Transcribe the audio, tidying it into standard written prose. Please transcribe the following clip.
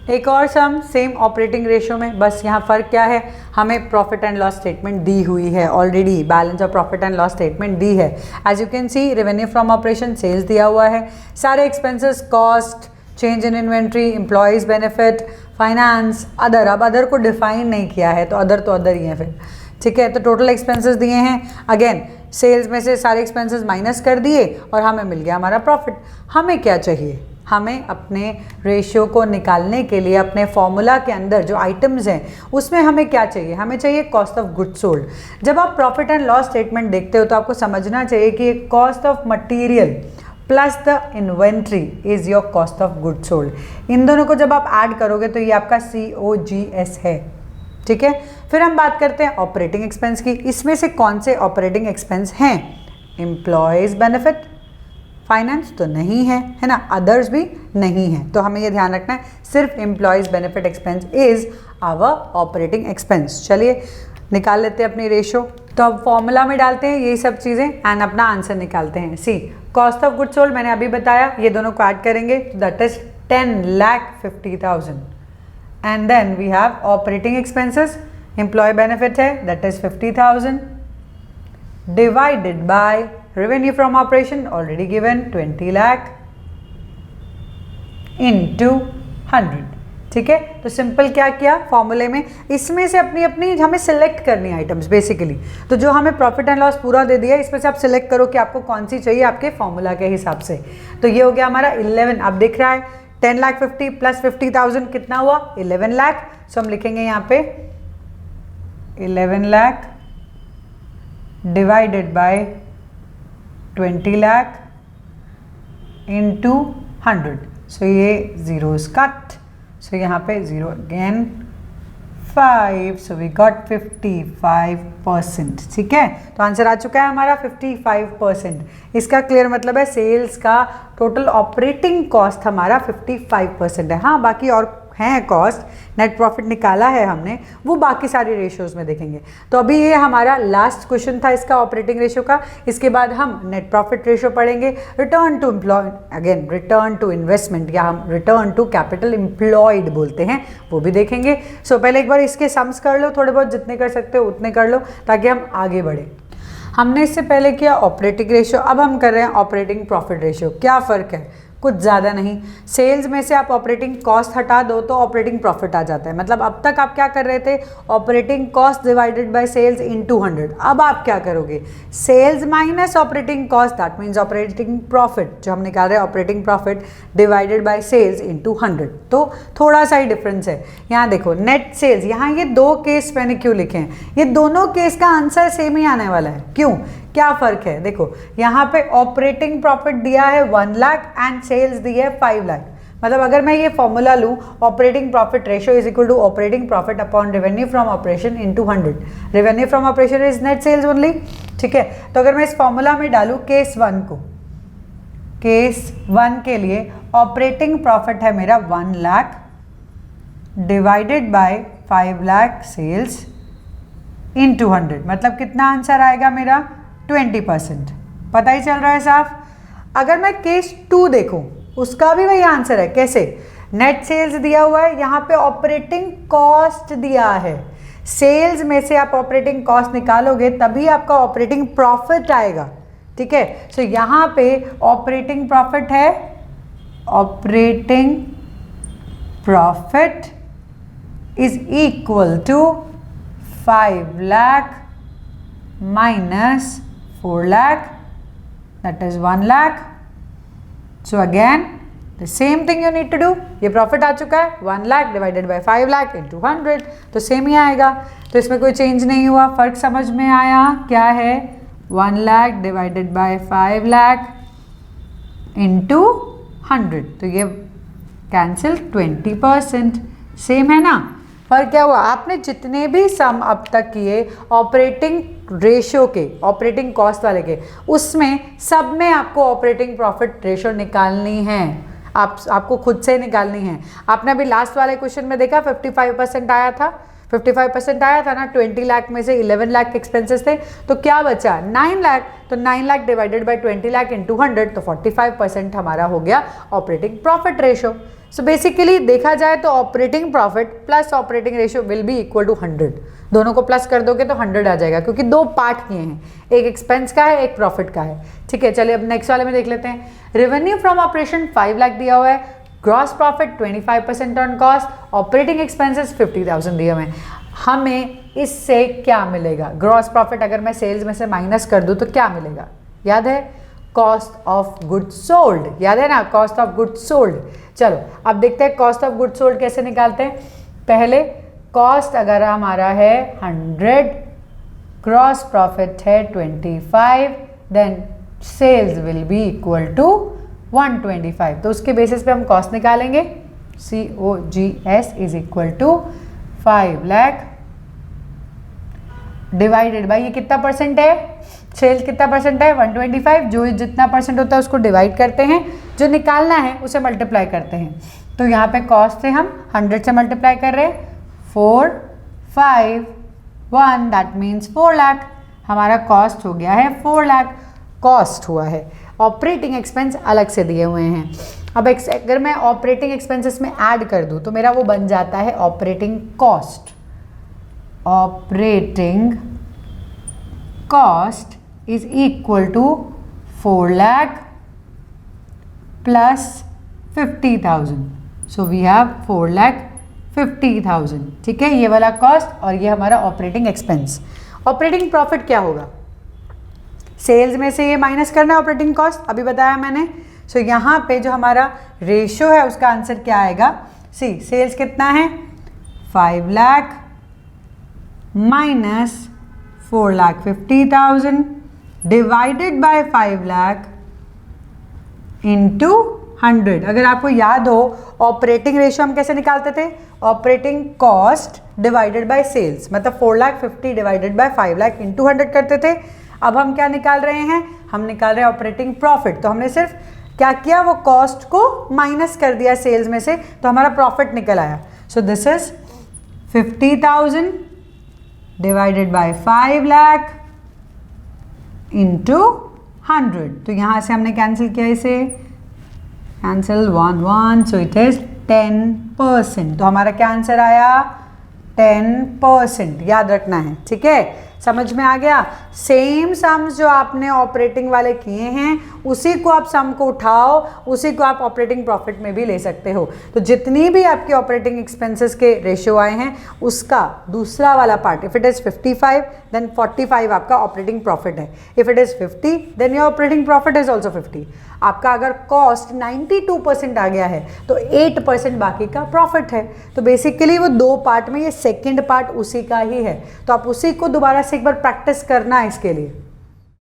एक और सम same operating ratio में, बस यहाँ फ़र्क क्या है, हमें प्रॉफिट एंड लॉस स्टेटमेंट दी हुई है already, balance of profit and loss statement दी है। As you can see revenue from operation sales दिया हुआ है, सारे expenses cost, change in inventory, employees benefit, finance, other. अब अदर को डिफाइन नहीं किया है तो अदर ही है फिर, ठीक है। तो टोटल एक्सपेंसेस दिए हैं, अगेन सेल्स में से सारे एक्सपेंसेस माइनस कर दिए और हमें मिल गया हमारा प्रॉफिट। हमें क्या चाहिए, हमें अपने रेशियो को निकालने के लिए अपने फॉर्मूला के अंदर जो आइटम्स हैं उसमें हमें क्या चाहिए, हमें चाहिए कॉस्ट ऑफ गुड्स सोल्ड। जब आप प्रॉफिट एंड लॉस स्टेटमेंट देखते हो तो आपको समझना चाहिए कि cost of material plus the inventory is your cost of goods sold. इन दोनों को जब आप ऐड करोगे तो ये आपका COGS है, ठीक है। फिर हम बात करते हैं ऑपरेटिंग एक्सपेंस की। इसमें से कौन से ऑपरेटिंग एक्सपेंस हैं, एम्प्लॉयज़ बेनिफिट, फाइनेंस तो नहीं है ना, अदर्स भी नहीं है, तो हमें ये ध्यान रखना है सिर्फ employees benefit expense is our operating expense. चलिए निकाल लेते हैं अपनी रेशियो। तो अब फॉर्मूला में डालते हैं यही सब चीज़ें एंड अपना आंसर निकालते हैं। See cost of goods sold मैंने अभी बताया, ये दोनों को ऐड करेंगे तो that is 10,50,000 and then we have operating expenses, employee benefit है that is 50,000 divided by revenue from operation already given 20 lakh into 100, ठीक है। तो सिंपल क्या किया फॉर्मूले में, इसमें से अपनी अपनी हमें सिलेक्ट करनी आइटम्स बेसिकली। तो जो हमें प्रॉफिट एंड लॉस पूरा दे दिया, इसमें से आप सिलेक्ट करो कि आपको कौन सी चाहिए आपके फॉर्मूला के हिसाब से। तो ये हो गया हमारा 11, अब दिख रहा है 10,50,000 प्लस 50,000 कितना हुआ 11 लाख। सो हम लिखेंगे यहाँ पे 11 lakh divided by 20 lakh into 100। सो ये जीरोस कट, सो यहाँ पे 0 अगेन 5, सो वी गॉट 55%, ठीक है। तो आंसर आ चुका है हमारा 55%। इसका क्लियर मतलब है सेल्स का टोटल ऑपरेटिंग कॉस्ट हमारा 55% है। हाँ बाकी और हैं कॉस्ट, नेट प्रॉफिट निकाला है हमने, वो बाकी सारी रेशियोज में देखेंगे। तो अभी ये हमारा लास्ट क्वेश्चन था इसका ऑपरेटिंग रेशियो का। इसके बाद हम नेट प्रॉफिट रेशियो पढ़ेंगे, return to employ, again return to investment या हम रिटर्न टू कैपिटल एम्प्लॉयड बोलते हैं, वो भी देखेंगे। सो पहले एक बार इसके सम्स कर लो, थोड़े बहुत जितने कर सकते हो उतने कर लो ताकि हम आगे बढ़ें। हमने इससे पहले किया ऑपरेटिंग रेशियो, अब हम कर रहे हैं ऑपरेटिंग प्रॉफिट रेशियो। क्या फ़र्क है, कुछ ज़्यादा नहीं। सेल्स में से आप ऑपरेटिंग कॉस्ट हटा दो तो ऑपरेटिंग प्रॉफिट आ जाता है। मतलब अब तक आप क्या कर रहे थे, operating cost divided by sales into 100। अब आप क्या करोगे, sales minus operating cost, that means operating profit जो हम निकाल रहे हैं operating profit divided by sales into 100। तो थोड़ा सा ही डिफरेंस है। यहाँ देखो नेट सेल्स, यहाँ ये दो केस मैंने क्यों लिखे हैं, ये दोनों केस का आंसर सेम ही आने वाला है। क्यों, क्या फ़र्क है, देखो यहाँ पे ऑपरेटिंग प्रॉफिट दिया है 1 लाख एंड सेल्स दी है 5 लाख। मतलब अगर मैं ये फॉर्मूला लूँ, operating profit ratio is equal to operating profit upon revenue from operation into 100। Revenue from operation is net sales only, ठीक है। तो अगर मैं इस फॉर्मूला में डालूँ केस 1 को, केस 1 के लिए ऑपरेटिंग प्रॉफिट है मेरा 1 lakh divided by 5 lakh sales into 100, मतलब कितना आंसर आएगा मेरा 20%। पता ही चल रहा है साफ। अगर मैं केस 2 देखूं, उसका भी वही आंसर है। कैसे, नेट सेल्स दिया हुआ है, यहाँ पे ऑपरेटिंग कॉस्ट दिया है, सेल्स में से आप ऑपरेटिंग कॉस्ट निकालोगे तभी आपका ऑपरेटिंग प्रॉफिट आएगा, ठीक है। सो यहाँ पे ऑपरेटिंग प्रॉफिट है, operating profit is equal to 5 lakh minus 4 lakh, that is 1 lakh. So again the same thing you need to do. ये प्रॉफिट आ चुका है 1 lakh divided by 5 lakh into 100, तो सेम ही आएगा। तो इसमें कोई चेंज नहीं हुआ, फर्क समझ में आया क्या है, 1 lakh divided by 5 lakh into 100, तो ये कैंसिल 20%, सेम है ना। फर्क क्या हुआ, आपने जितने भी सम अब तक किए ऑपरेटिंग रेशियो के, ऑपरेटिंग कॉस्ट वाले के, उसमें सब में आपको ऑपरेटिंग प्रॉफिट रेशियो निकालनी है, आपको खुद से निकालनी है। आपने अभी लास्ट वाले क्वेश्चन में देखा 55% आया था, 55% आया था ना, 20 लाख में से 11 लाख एक्सपेंसेस थे, तो क्या बचा 9 लाख, तो 9 lakh divided by 20 lakh into 100, तो 45% हमारा हो गया operating profit ratio. So basically देखा जाए तो operating profit plus operating ratio will be equal to 100। दोनों को प्लस कर दोगे तो 100 आ जाएगा, क्योंकि दो पार्ट किए हैं, एक एक्सपेंस का है, एक प्रॉफिट का है। ठीक है, चलिए अब नेक्स्ट वाले में देख लेते हैं। रेवेन्यू फ्रॉम ऑपरेशन 5 लाख दिया हुआ है, gross profit 25% on cost, operating expenses 50,000 दिए हुए हैं। हमें इससे क्या मिलेगा? ग्रॉस प्रॉफिट अगर मैं सेल्स में से माइनस कर दूं तो क्या मिलेगा? याद है, कॉस्ट ऑफ गुड्स सोल्ड, याद है ना, कॉस्ट ऑफ गुड्स सोल्ड। चलो अब देखते हैं कॉस्ट ऑफ गुड्स सोल्ड कैसे निकालते हैं। पहले कॉस्ट अगर हमारा है 100, ग्रॉस प्रॉफिट है 25, then sales will be equal to 125। तो उसके बेसिस पे हम कॉस्ट निकालेंगे। COGS is equal to 5 lakh divided by, ये कितना परसेंट है, सेल्स कितना परसेंट है 125, जो जितना परसेंट होता है उसको डिवाइड करते हैं, जो निकालना है उसे मल्टीप्लाई करते हैं। तो यहाँ पे कॉस्ट से हम 100 से मल्टीप्लाई कर रहे हैं, 4 5 1, दैट मीन्स 4 लाख। हमारा कॉस्ट हो गया है 4 लाख, कॉस्ट हुआ है। ऑपरेटिंग एक्सपेंस अलग से दिए हुए हैं। अब अगर मैं ऑपरेटिंग एक्सपेंसेस में ऐड कर दूं तो मेरा वो बन जाता है operating cost. Operating cost is equal to 4 lakh plus 50,000. So we have 4 lakh 50,000. ठीक है, ये वाला कॉस्ट और ये हमारा ऑपरेटिंग एक्सपेंस। ऑपरेटिंग प्रॉफिट क्या होगा? सेल्स में से ये माइनस करना है ऑपरेटिंग कॉस्ट, अभी बताया मैंने। सो यहाँ पे जो हमारा रेशियो है उसका आंसर क्या आएगा? सी, सेल्स कितना है 5 lakh minus 4 lakh 50,000 divided by 5 lakh into 100। अगर आपको याद हो ऑपरेटिंग रेशियो हम कैसे निकालते थे? Operating cost divided by sales, मतलब 4 lakh 50 divided by 5 lakh into 100 करते थे। अब हम क्या निकाल रहे हैं? हम निकाल रहे हैं ऑपरेटिंग प्रॉफिट। तो हमने सिर्फ क्या किया, वो कॉस्ट को माइनस कर दिया सेल्स में से, तो हमारा प्रॉफिट निकल आया। So this is 50,000 divided by 5 lakh into 100। तो यहाँ से हमने कैंसिल किया, इसे कैंसिल 1 1, सो इट इज 10%। तो हमारा क्या आंसर आया? 10%। याद रखना है, ठीक है, समझ में आ गया। सेम सम्स जो आपने ऑपरेटिंग वाले किए हैं उसी को आप सम को उठाओ, उसी को आप ऑपरेटिंग प्रॉफिट में भी ले सकते हो। तो जितनी भी आपकी ऑपरेटिंग एक्सपेंसेस के रेशियो आए हैं उसका दूसरा वाला part, if it is 55 then 45 आपका ऑपरेटिंग प्रॉफिट है, if it is 50 then your operating profit is also 50। आपका अगर कॉस्ट 92% आ गया है तो 8% बाकी का प्रॉफिट है। तो बेसिकली वो दो पार्ट में ये सेकेंड पार्ट उसी का ही है, तो आप उसी को दोबारा से एक बार प्रैक्टिस करना है इसके लिए।